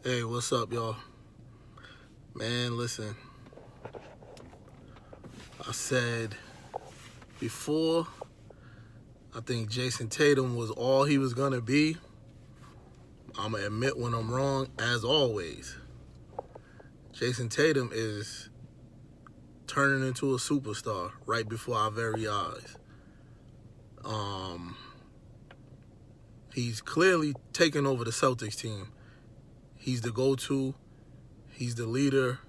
Hey, what's up, y'all? Man, listen. I said before, I think Jayson Tatum was all he was going to be. I'm going to admit when I'm wrong, as always. Jayson Tatum is turning into a superstar right before our very eyes. He's clearly taken over the Celtics team. He's the go-to. He's the leader.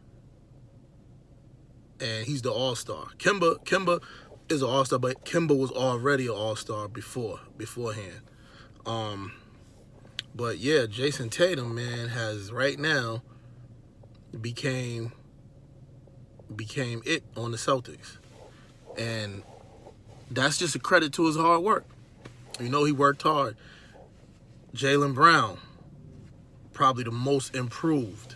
And he's the all-star. Kemba is an all-star, but Kemba was already an all-star beforehand. But yeah, Jayson Tatum, man, has right now became it on the Celtics. And that's just a credit to his hard work. You know, he worked hard. Jaylen Brown, probably the most improved.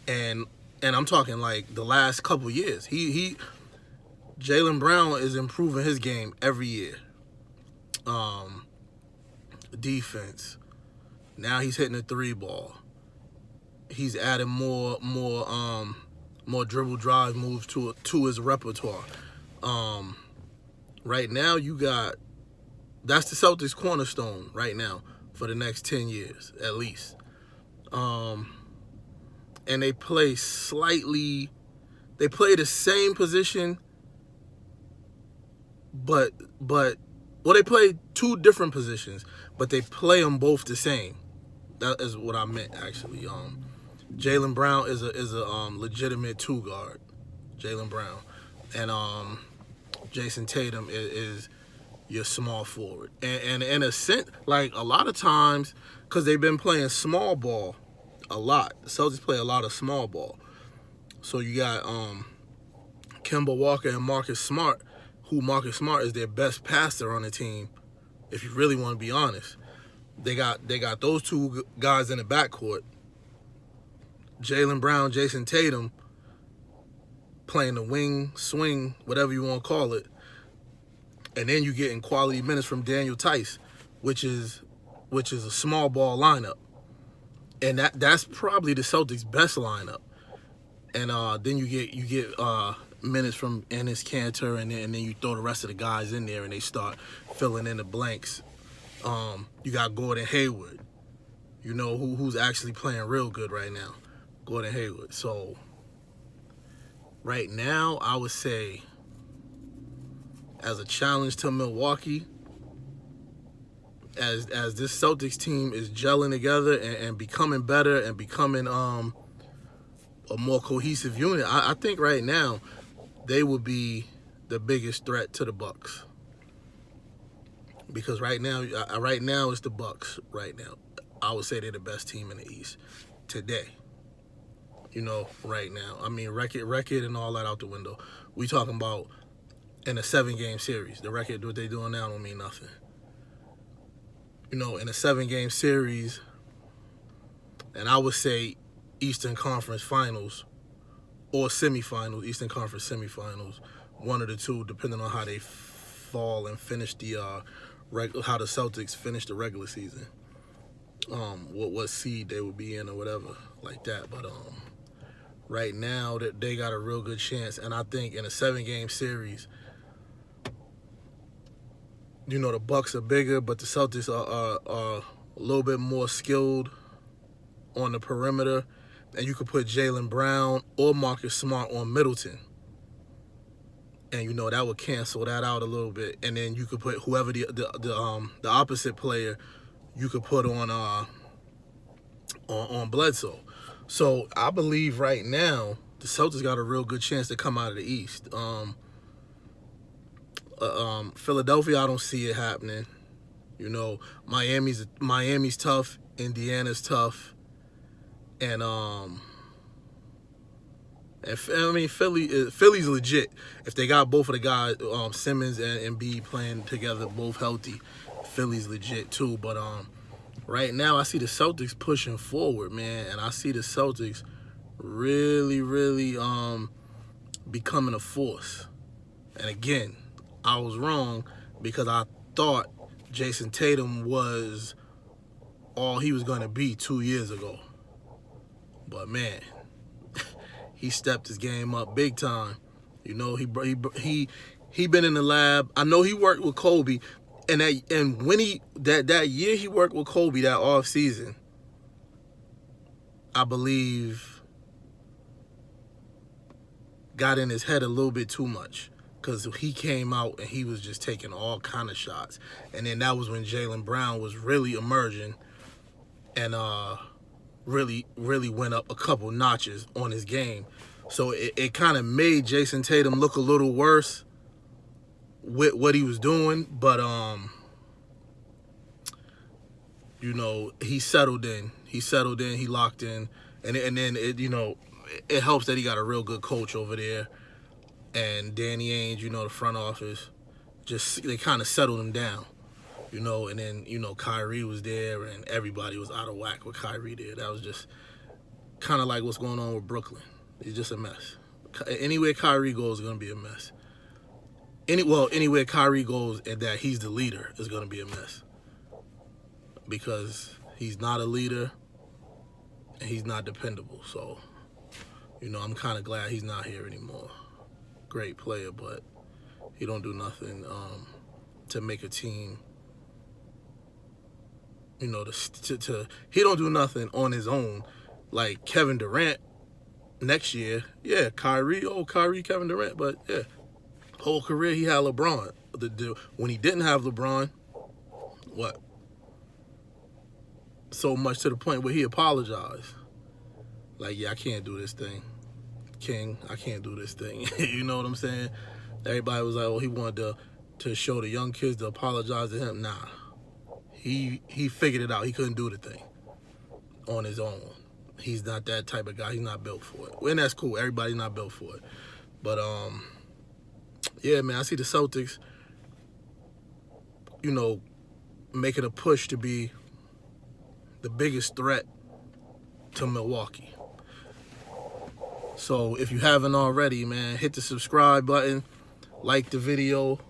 And I'm talking like the last couple years. Jaylen Brown is improving his game every year. Defense. Now he's hitting the three ball. He's adding more dribble drive moves to his repertoire. Right now that's the Celtics cornerstone right now for the next 10 years at least. And they play the same position, but they play two different positions, but they play them both the same. That is what I meant, actually. Jaylen Brown is a legitimate two guard, Jaylen Brown, and Jayson Tatum is your small forward. And in a sense, like a lot of times, because they've been playing small ball a lot. The Celtics play a lot of small ball. So you got Kemba Walker and Marcus Smart, who Marcus Smart is their best passer on the team, if you really want to be honest. They got those two guys in the backcourt. Jaylen Brown, Jayson Tatum playing the wing, swing, whatever you want to call it. And then you getting quality minutes from Daniel Tice, which is a small ball lineup. And that's probably the Celtics' best lineup. And then you get minutes from Enes Kanter, and then you throw the rest of the guys in there, and they start filling in the blanks. You got Gordon Hayward, you know, who's actually playing real good right now, Gordon Hayward. So right now, I would say, as a challenge to Milwaukee, as this Celtics team is gelling together and becoming better and becoming a more cohesive unit, I think right now they would be the biggest threat to the Bucks. Because right now it's the Bucks. Right now, I would say they're the best team in the East today. You know, right now. I mean, record and all that out the window. We talking about in a 7-game series. The record, what they doing now, don't mean nothing. You know, in a 7-game series, and I would say Eastern Conference Finals or semifinals, Eastern Conference semifinals, one of the two, depending on how they fall and finish how the Celtics finish the regular season, what seed they would be in or whatever like that. But right now that they got a real good chance, and I think in a 7-game series, you know, the Bucks are bigger, but the Celtics are a little bit more skilled on the perimeter, and you could put Jaylen Brown or Marcus Smart on Middleton. And you know that would cancel that out a little bit, and then you could put whoever the opposite player you could put on Bledsoe. So I believe right now the Celtics got a real good chance to come out of the East. Philadelphia, I don't see it happening. You know, Miami's tough, Indiana's tough, and I mean, Philly's legit. If they got both of the guys, Simmons and Embiid playing together, both healthy, Philly's legit too. But right now, I see the Celtics pushing forward, man, and I see the Celtics really, really becoming a force. And again, I was wrong because I thought Jayson Tatum was all he was going to be 2 years ago. But man, he stepped his game up big time. You know, he been in the lab. I know he worked with Kobe, and when that year he worked with Kobe, that off season, I believe got in his head a little bit too much, because he came out and he was just taking all kind of shots. And then that was when Jaylen Brown was really emerging and really went up a couple notches on his game. So it kind of made Jayson Tatum look a little worse with what he was doing. But, you know, he settled in. He locked in. And then, it helps that he got a real good coach over there. And Danny Ainge, you know, the front office, they kind of settled him down. You know, and then, you know, Kyrie was there, and everybody was out of whack with Kyrie there. That was just kind of like what's going on with Brooklyn. It's just a mess. Anywhere Kyrie goes is going to be a mess. Anywhere Kyrie goes and that he's the leader is going to be a mess. Because he's not a leader, and he's not dependable. So, you know, I'm kind of glad he's not here anymore. Great player, but he don't do nothing to make a team. You know, he don't do nothing on his own. Like Kevin Durant next year, yeah, Kyrie, Kevin Durant, but yeah, whole career he had LeBron. When he didn't have LeBron, what? So much to the point where he apologized. Like, yeah, I can't do this thing. King, I can't do this thing. You know what I'm saying? Everybody was like, oh, he wanted to show the young kids to apologize to him. Nah. He figured it out. He couldn't do the thing on his own. He's not that type of guy. He's not built for it. And that's cool. Everybody's not built for it. But, yeah, man, I see the Celtics, you know, making a push to be the biggest threat to Milwaukee. So if you haven't already, man, hit the subscribe button, like the video,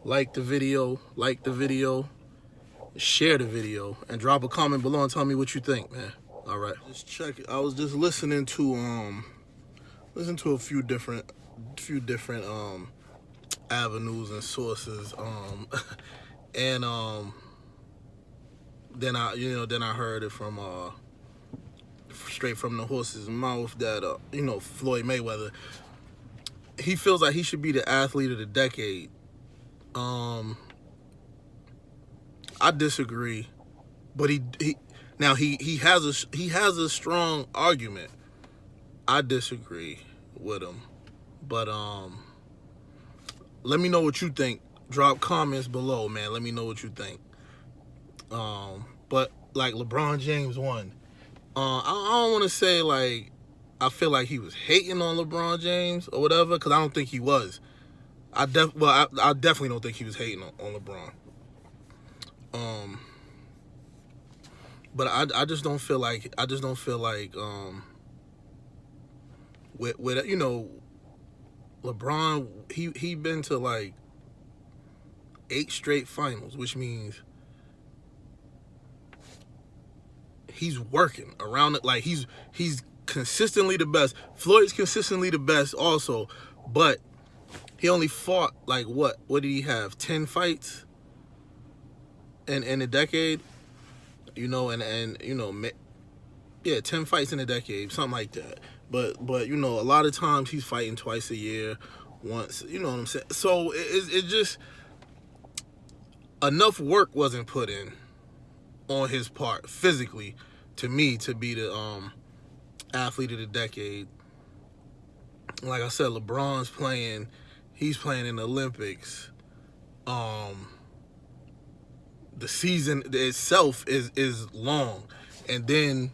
share the video, and drop a comment below and tell me what you think, man. All right. Just check it. I was just listening to a few different avenues and sources, and then I heard it from straight from the horse's mouth that Floyd Mayweather, he feels like he should be the athlete of the decade. I disagree, but he has a strong argument. I disagree with him, but let me know what you think. Drop comments below, man. Let me know what you think. But like LeBron James won. I don't want to say like I feel like he was hating on LeBron James or whatever, because I don't think he was. I definitely don't think he was hating on LeBron. But I just don't feel like with LeBron, he been to like 8 straight finals, which means he's working around it. Like he's consistently the best. Floyd's consistently the best also, but he only fought like what did he have? 10 fights in a decade, and 10 fights in a decade, something like that. But a lot of times he's fighting twice a year, once. You know what I'm saying? So it just enough work wasn't put in on his part physically to me to be the athlete of the decade. Like I said, LeBron's playing. He's playing in the Olympics. The season itself is long, and then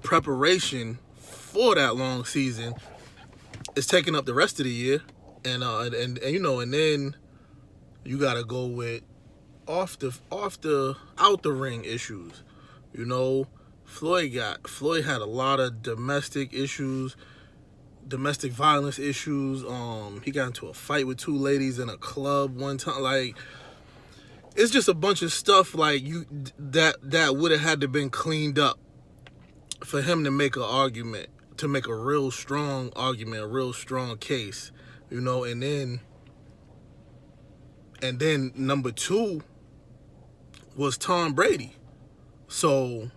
preparation for that long season is taking up the rest of the year, and then you gotta go with out the ring issues. Floyd had a lot of domestic issues, domestic violence issues. He got into a fight with 2 ladies in a club one time. Like, it's just a bunch of stuff like that would have had to been cleaned up for him to make an argument, to make a real strong argument, a real strong case, you know. And then number two was Tom Brady. So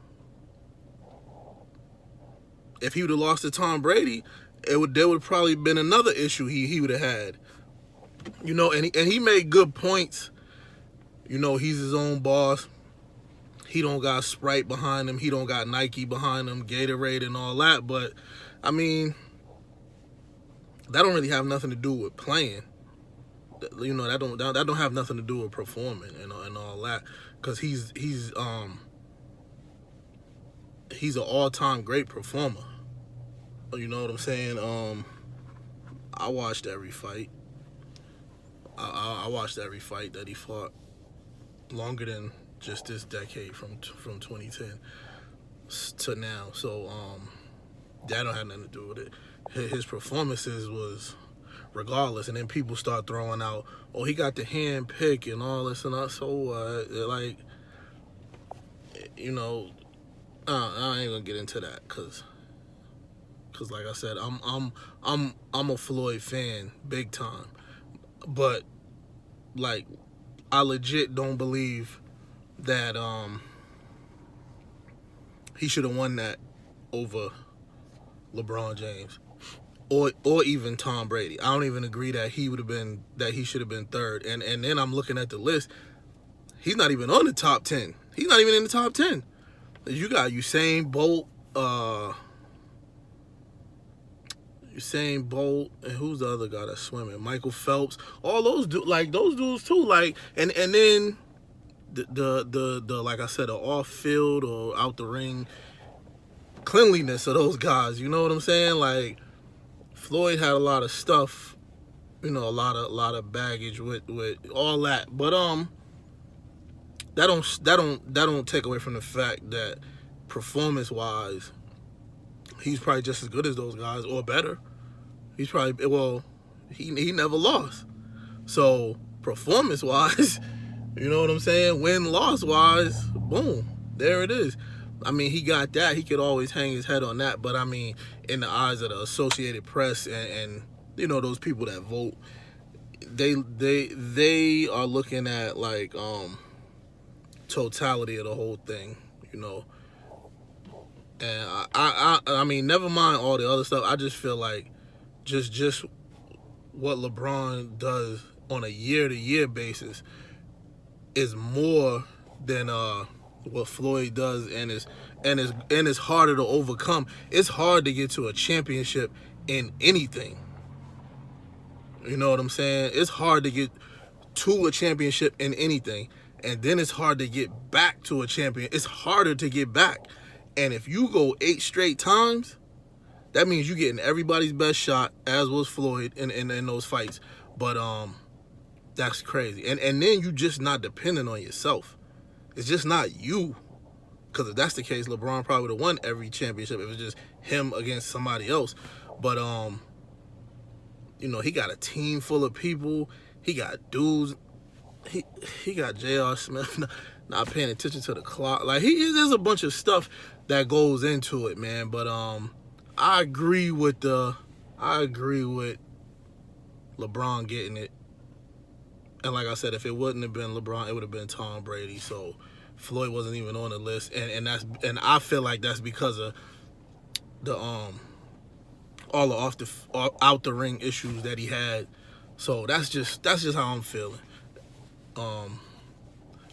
if he would have lost to Tom Brady, there would probably been another issue he would have had, you know. And he made good points. You know, he's his own boss. He don't got Sprite behind him. He don't got Nike behind him, Gatorade and all that. But I mean, that don't really have nothing to do with playing. You know, that don't have nothing to do with performing and all that. Because he's an all-time great performer. You know what I'm saying? I watched every fight. I watched every fight that he fought, longer than just this decade, from 2010 to now. So that don't have nothing to do with it. His performances was regardless, and then people start throwing out, oh, he got the hand pick and all this and that. So like, you know, I ain't gonna get into that, cause like I said, I'm a Floyd fan, big time. But like, I legit don't believe that he should have won that over LeBron James or even Tom Brady. I don't even agree that he should have been third. And then I'm looking at the list. He's not even on the top 10. He's not even in the top 10. You got Usain Bolt, and who's the other guy that's swimming? Michael Phelps. All those those dudes too. Like, and then the like I said, the off field or out the ring cleanliness of those guys. You know what I'm saying? Like, Floyd had a lot of stuff, you know, a lot of baggage with all that. But that don't take away from the fact that performance wise, he's probably just as good as those guys or better. He's probably, well, he never lost. So performance wise, you know what I'm saying? Win-loss wise, boom, there it is. I mean, he got that. He could always hang his head on that. But I mean, in the eyes of the Associated Press and you know, those people that vote, they are looking at like totality of the whole thing, you know. And I mean, never mind all the other stuff. I just feel like just what LeBron does on a year-to-year basis is more than what Floyd does, and is harder to overcome. It's hard to get to a championship in anything. You know what I'm saying? It's hard to get to a championship in anything, and then it's hard to get back to a champion. It's harder to get back. And if you go 8 straight times, that means you're getting everybody's best shot, as was Floyd in those fights. But that's crazy. And then you just not dependent on yourself. It's just not you. Because if that's the case, LeBron probably would have won every championship if it was just him against somebody else. But you know, he got a team full of people. He got dudes. He got J.R. Smith not paying attention to the clock. Like, there's a bunch of stuff that goes into it, man. But I agree with LeBron getting it. And like I said, if it wouldn't have been LeBron, it would have been Tom Brady. So Floyd wasn't even on the list, and I feel like that's because of the all the out the ring issues that he had. So that's just how I'm feeling. I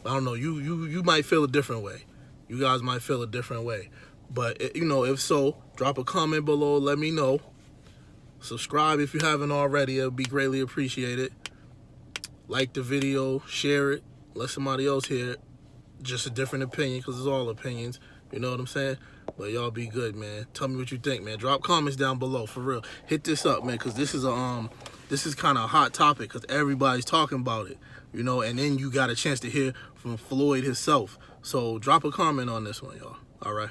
don't know. You might feel a different way. You guys might feel a different way. But you know, if so, drop a comment below. Let me know. Subscribe if you haven't already. It would be greatly appreciated. Like the video, share it, let somebody else hear it. Just a different opinion, because it's all opinions. You know what I'm saying? But y'all be good, man. Tell me what you think, man. Drop comments down below, for real. Hit this up, man, because this is kind of a hot topic, because everybody's talking about it. You know, and then you got a chance to hear from Floyd himself. So drop a comment on this one, y'all. All right?